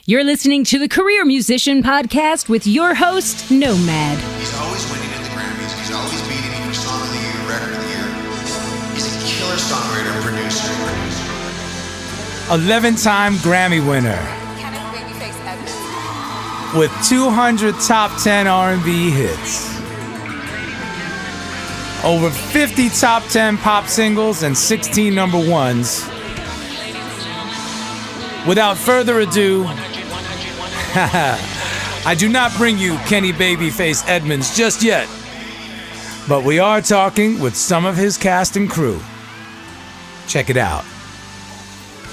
You're listening to the Career Musician Podcast with your host, Nomad. He's always winning at the Grammys. He's always beating me for Song of the Year, Record of the Year. He's a killer songwriter and producer. 11-time Grammy winner. Babyface Edmonds. With 200 top 10 R&B hits. Over 50 top 10 pop singles and 16 number ones. Without further ado, I do not bring you Kenny Babyface Edmonds just yet, but we are talking with some of his cast and crew. Check it out.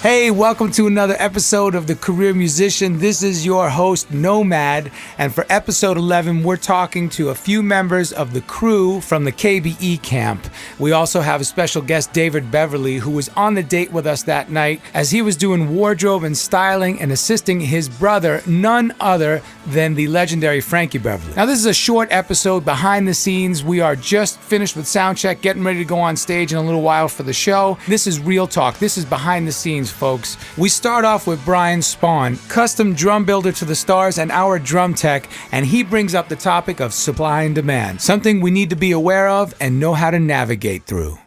Hey, welcome to another episode of The Career Musician. This is your host, Nomad, and for episode 11, we're talking to a few members of the crew from the KBE camp. We also have a special guest, David Beverly, who was on the date with us that night as he was doing wardrobe and styling and assisting his brother, none other than the legendary Frankie Beverly. Now, this is a short episode behind the scenes. We are just finished with sound check, getting ready to go on stage in a little while for the show. This is real talk. This is behind the scenes, folks. We start off with Brian Spawn, custom drum builder to the stars and our drum tech, and he brings up the topic of supply and demand, something we need to be aware of and know how to navigate through.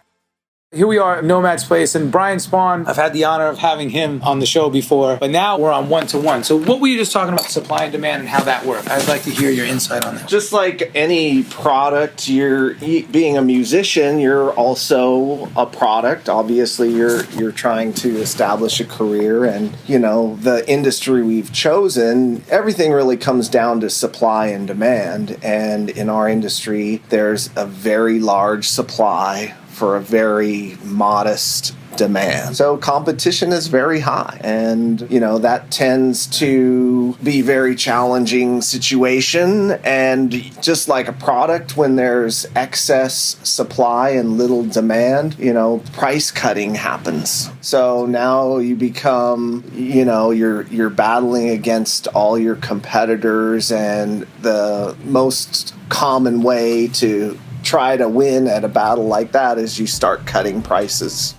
Here we are at Nomad's place, and Brian Spawn, I've had the honor of having him on the show before, but now we're on one-to-one. So what were you just talking about, supply and demand and how that worked? I'd like to hear your insight on that. Just like any product, being a musician, you're also a product. Obviously, you're trying to establish a career, and the industry we've chosen, everything really comes down to supply and demand. And in our industry, there's a very large supply for a very modest demand. So competition is very high, and that tends to be a very challenging situation. And just like a product, when there's excess supply and little demand, price cutting happens. So now you become, you're battling against all your competitors, and the most common way to try to win at a battle like that is you start cutting prices.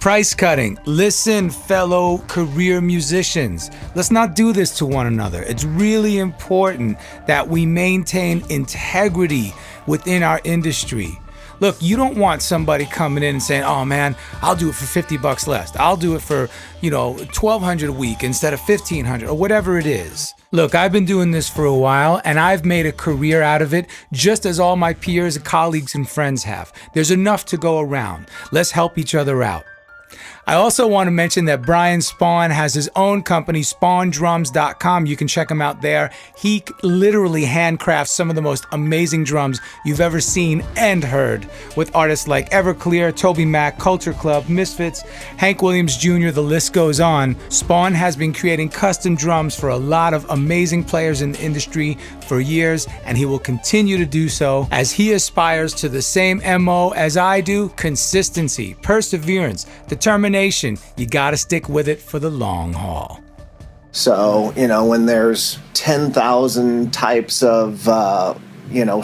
Price cutting. Listen, fellow career musicians, let's not do this to one another. It's really important that we maintain integrity within our industry. Look, you don't want somebody coming in and saying, oh man, I'll do it for $50 less. I'll do it for, $1,200 a week instead of $1,500 or whatever it is. Look, I've been doing this for a while and I've made a career out of it, just as all my peers, colleagues, and friends have. There's enough to go around. Let's help each other out. I also want to mention that Brian Spawn has his own company, spawndrums.com. You can check him out there. He literally handcrafts some of the most amazing drums you've ever seen and heard, with artists like Everclear, Toby Mac, Culture Club, Misfits, Hank Williams Jr., the list goes on. Spawn has been creating custom drums for a lot of amazing players in the industry for years, and he will continue to do so as he aspires to the same MO as I do: consistency, perseverance, determination. You gotta stick with it for the long haul. So, when there's 10,000 types of,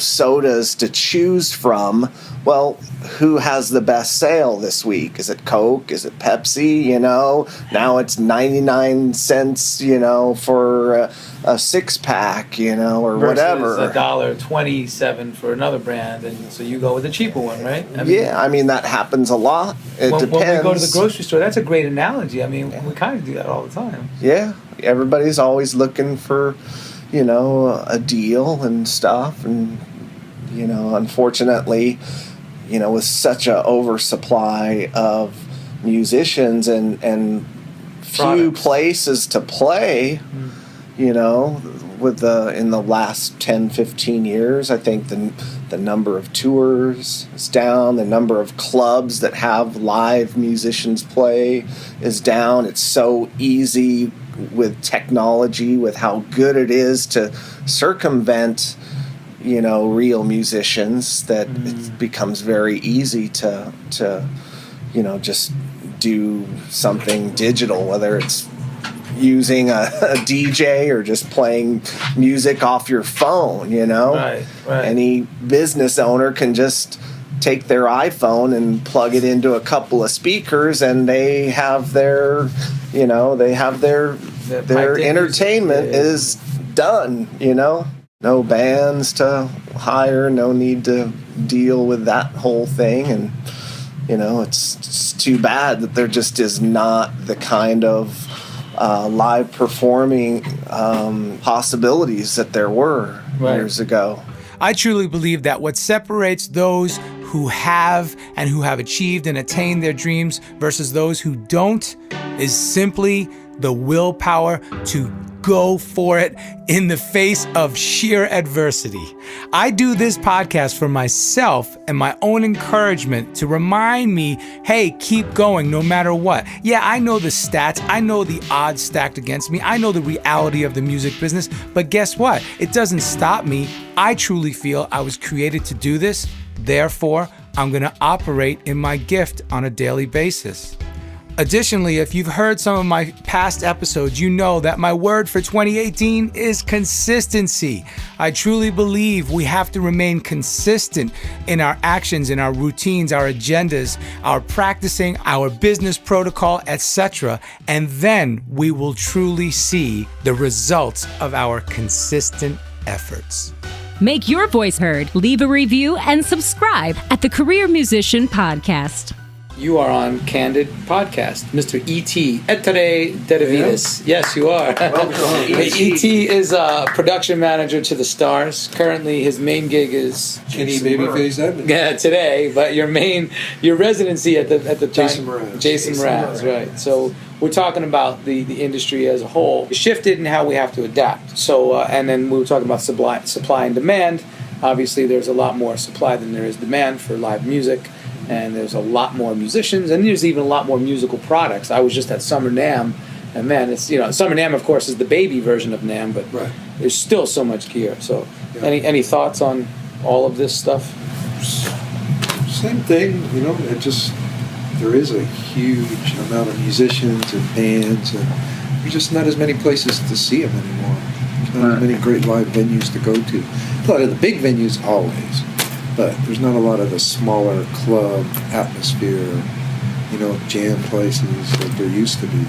sodas to choose from, well, who has the best sale this week? Is it Coke? Is it Pepsi? Now it's 99 cents, for a six-pack, or versus whatever. $1.27 for another brand, and so you go with the cheaper one, right? That happens a lot. It depends. When we go to the grocery store, that's a great analogy. We kind of do that all the time. Yeah, everybody's always looking for, a deal and stuff, and unfortunately, with such a oversupply of musicians and few places to play, in the last 10, 15 years, I think the number of tours is down, the number of clubs that have live musicians play is down. It's so easy with technology, with how good it is to circumvent real musicians, that it becomes very easy to just do something digital, whether it's using a DJ or just playing music off your phone. Right. Any business owner can just take their iPhone and plug it into a couple of speakers, and they have their their entertainment is done, you know? No bands to hire, no need to deal with that whole thing. And, you know, it's too bad that there just is not the kind of live performing possibilities that there were years ago. I truly believe that what separates those who have and who have achieved and attained their dreams versus those who don't is simply the willpower to go for it in the face of sheer adversity. I do this podcast for myself and my own encouragement to remind me, hey, keep going no matter what. Yeah, I know the stats. I know the odds stacked against me. I know the reality of the music business. But guess what? It doesn't stop me. I truly feel I was created to do this. Therefore, I'm going to operate in my gift on a daily basis. Additionally, if you've heard some of my past episodes, you know that my word for 2018 is consistency. I truly believe we have to remain consistent in our actions, in our routines, our agendas, our practicing, our business protocol, etc. And then we will truly see the results of our consistent efforts. Make your voice heard. Leave a review and subscribe at the Career Musician Podcast. You are on Candid Podcast, Mr. E.T. Etere Deravides. Yes, you are. E.T. is a production manager to the Stars. Currently, his main gig is Babyface Edmonds. Yeah, today. But your residency at the Jason time, Mraz. Jason Mraz, right? So we're talking about the industry as a whole. It shifted in how we have to adapt. So and then we were talking about supply and demand. Obviously, there's a lot more supply than there is demand for live music. And there's a lot more musicians, and there's even a lot more musical products. I was just at Summer NAMM, and man, it's Summer NAMM, of course, is the baby version of NAMM, but there's still so much gear. So, any thoughts on all of this stuff? Same thing, there is a huge amount of musicians and bands, and there's just not as many places to see them anymore. There's not as many great live venues to go to. A lot of the big venues always. But there's not a lot of the smaller club atmosphere, jam places that there used to be.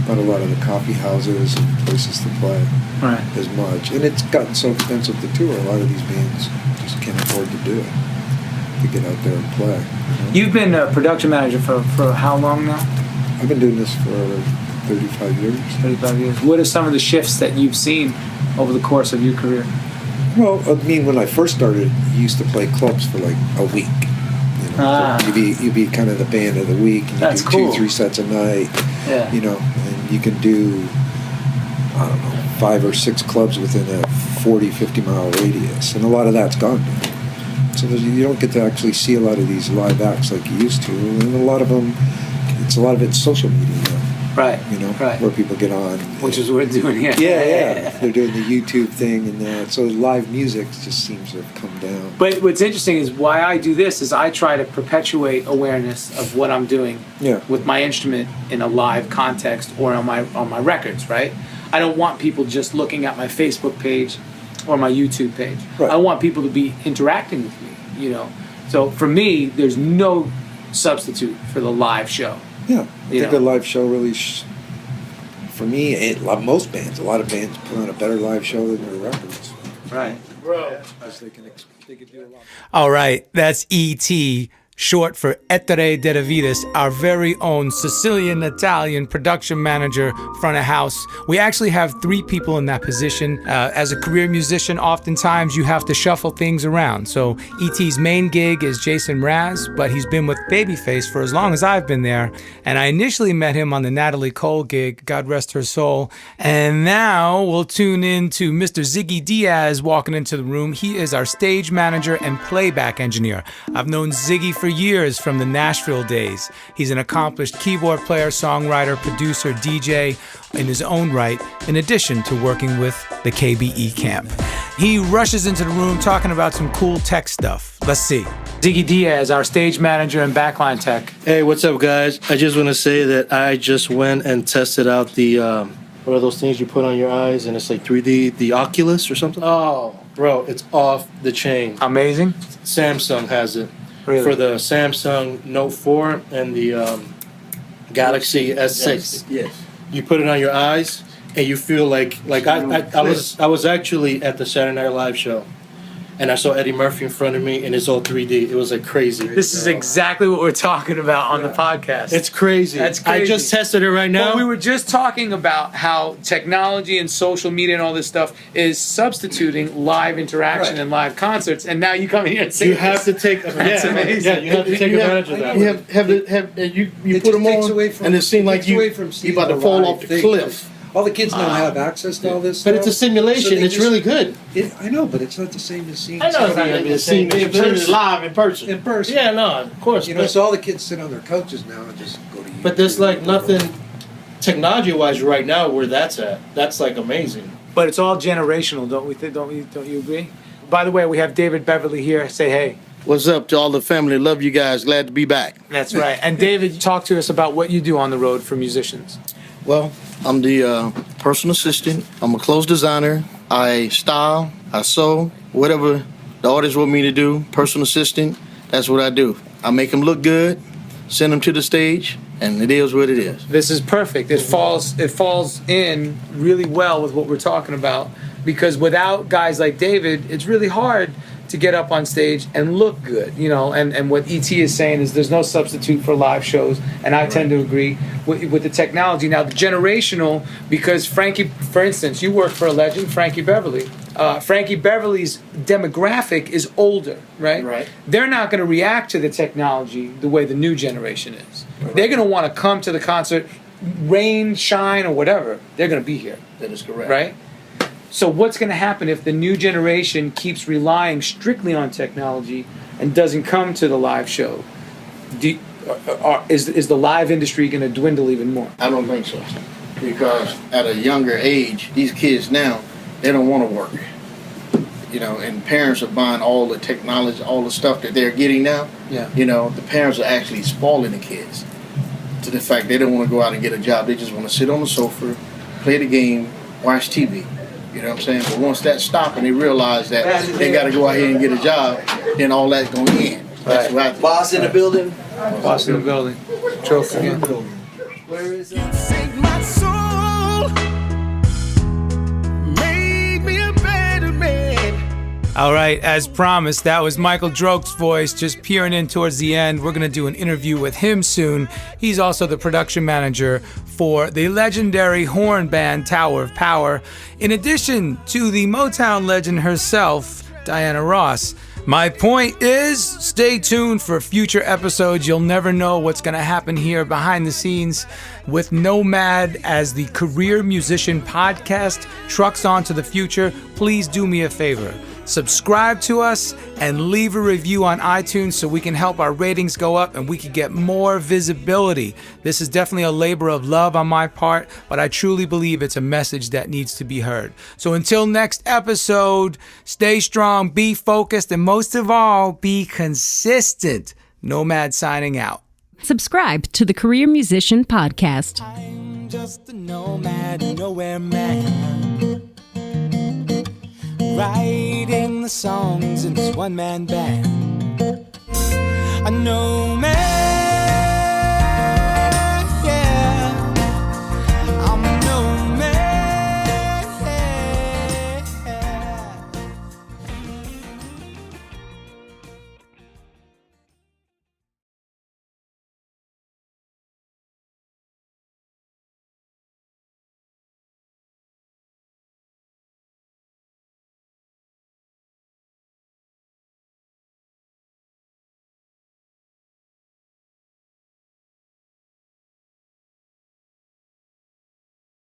Not a lot of the coffee houses and places to play as much. And it's gotten so expensive to tour, a lot of these bands just can't afford to do it, to get out there and play. You've been a production manager for how long now? I've been doing this for 35 years. 35 years. What are some of the shifts that you've seen over the course of your career? Well, I mean, when I first started, you used to play clubs for like a week. So you'd be kind of the band of the week, and you do 2-3 sets a night. Yeah. And you can do 5 or 6 clubs within a 40-50 mile radius, and a lot of that's gone now. So you don't get to actually see a lot of these live acts like you used to, and a lot of it's social media now. Right. Where people get on. Which is what we're doing here. Yeah. They're doing the YouTube thing and that. So live music just seems to have come down. But what's interesting is why I do this is I try to perpetuate awareness of what I'm doing with my instrument in a live context or on my records, right? I don't want people just looking at my Facebook page or my YouTube page. Right. I want people to be interacting with me, So for me, there's no substitute for the live show. Yeah, I think a live show really, for me, most bands, a lot of bands put on a better live show than their records. Right. Bro. Because they can do a lot. All right, that's E.T., short for Etere Deravides, our very own Sicilian-Italian production manager, front of house. We actually have 3 people in that position. As a career musician, oftentimes you have to shuffle things around. So E.T.'s main gig is Jason Mraz, but he's been with Babyface for as long as I've been there. And I initially met him on the Natalie Cole gig, God rest her soul. And now we'll tune in to Mr. Ziggy Diaz walking into the room. He is our stage manager and playback engineer. I've known Ziggy for years from the Nashville days. He's an accomplished keyboard player, songwriter, producer, DJ in his own right, in addition to working with the KBE camp. He rushes into the room talking about some cool tech stuff. Let's see. Ziggy Diaz, our stage manager and backline tech. Hey, what's up, guys? I just want to say that I just went and tested out the, what are those things you put on your eyes and it's like 3D, the Oculus or something? Oh, bro, it's off the chain. Amazing. Samsung has it. Really? For the Samsung Note 4 and the Galaxy S6. Yes. You put it on your eyes, and you feel like I was actually at the Saturday Night Live show, and I saw Eddie Murphy in front of me, and it's all 3D. It was like crazy. This is exactly what we're talking about on the podcast. It's crazy. That's crazy. I just tested it right now. Well, we were just talking about how technology and social media and all this stuff is substituting live interaction and live concerts, and now you come in here and say you have to take. That's amazing. Yeah, you have to take advantage of that. You put them on, and it seemed like you about to fall off the cliff. All the kids now have access to all this But stuff. it's a simulation. So it's really good. I know, but it's not the same as seeing I know it's not going to be the same. It's live in person. in person. Yeah, no, of course. You know, so all the kids sit on their couches now and just go to YouTube. But there's like nothing technology-wise right now where that's at. That's like amazing. But it's all generational, don't we? Don't you agree? By the way, we have David Beverly here. Say hey. What's up to all the family? Love you guys. Glad to be back. That's right. And David, talk to us about what you do on the road for musicians. Well, I'm the personal assistant. I'm a clothes designer. I style, I sew, whatever the artist want me to do. Personal assistant, that's what I do. I make them look good, send them to the stage, and it is what it is. This is perfect. It falls in really well with what we're talking about, because without guys like David, it's really hard to get up on stage and look good, you know, and what E.T. is saying is there's no substitute for live shows, and I tend to agree with the technology. Now, the generational, because Frankie, for instance, you work for a legend, Frankie Beverly. Frankie Beverly's demographic is older, right? Right. They're not going to react to the technology the way the new generation is. Right. They're going to want to come to the concert, rain, shine, or whatever. They're going to be here. That is correct. Right? So what's going to happen if the new generation keeps relying strictly on technology and doesn't come to the live show? Is the live industry going to dwindle even more? I don't think so. Because at a younger age, these kids now, they don't want to work. You know, and parents are buying all the technology, all the stuff that they're getting now. Yeah. You know, the parents are actually spoiling the kids to the fact they don't want to go out and get a job. They just want to sit on the sofa, play the game, watch TV. You know what I'm saying? But once that stops and they realize that they got to go out here and get a job, then all that's going to end. That's what I think. Boss in the building. Boss in the building. Trophy again. Where is it? Saved my soul, made me a better man. All right, as promised, that was Michael Droke's voice just peering in towards the end. We're going to do an interview with him soon. He's also the production manager for the legendary horn band Tower of Power, in addition to the Motown legend herself, Diana Ross. My point is, stay tuned for future episodes. You'll never know what's going to happen here behind the scenes with Nomad as the Career Musician Podcast trucks on to the future. Please do me a favor. Subscribe to us and leave a review on iTunes so we can help our ratings go up and we can get more visibility. This is definitely a labor of love on my part, but I truly believe it's a message that needs to be heard. So until next episode, stay strong, be focused, and most of all, be consistent. Nomad signing out. Subscribe to the Career Musician Podcast. I'm just a nomad, nowhere man. Writing the songs in this one-man band. A nomad.